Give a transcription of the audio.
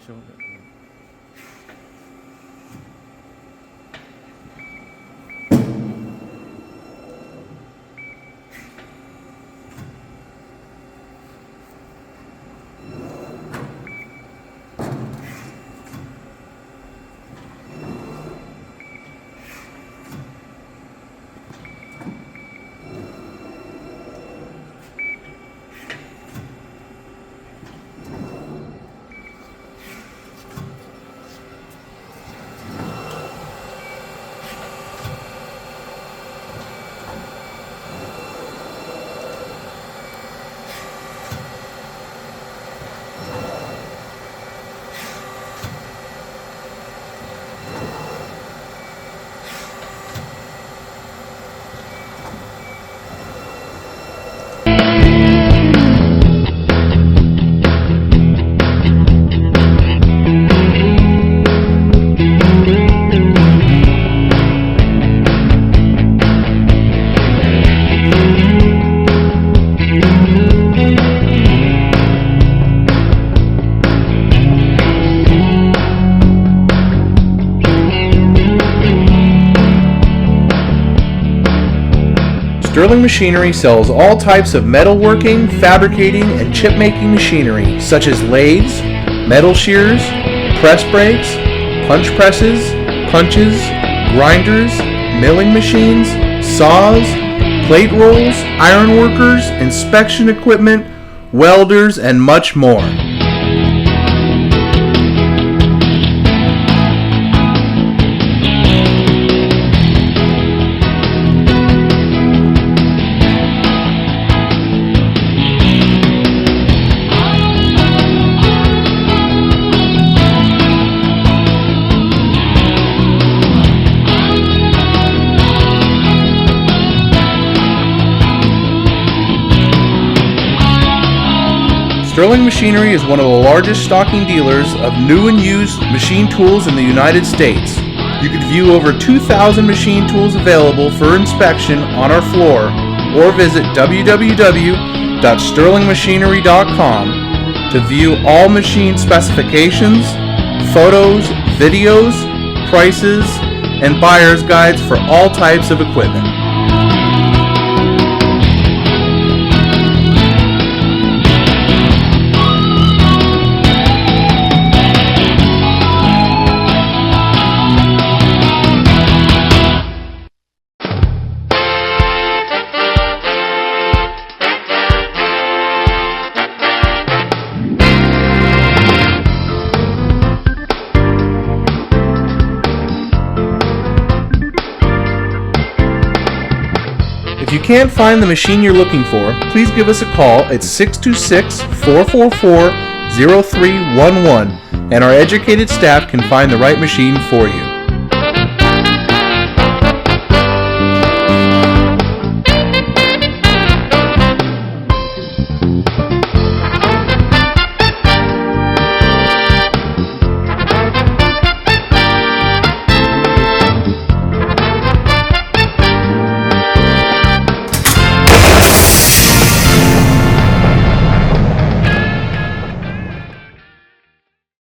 show it. Sterling Machinery sells all types of metalworking, fabricating, and chip-making machinery, such as lathes, metal shears, press brakes, punch presses, punches, grinders, milling machines, saws, plate rolls, iron workers, inspection equipment, welders, and much more. Sterling Machinery is one of the largest stocking dealers of new and used machine tools in the United States. You can view over 2,000 machine tools available for inspection on our floor or visit www.sterlingmachinery.com to view all machine specifications, photos, videos, prices, and buyer's guides for all types of equipment. If you can't find the machine you're looking for, please give us a call at 626-444-0311 and our educated staff can find the right machine for you.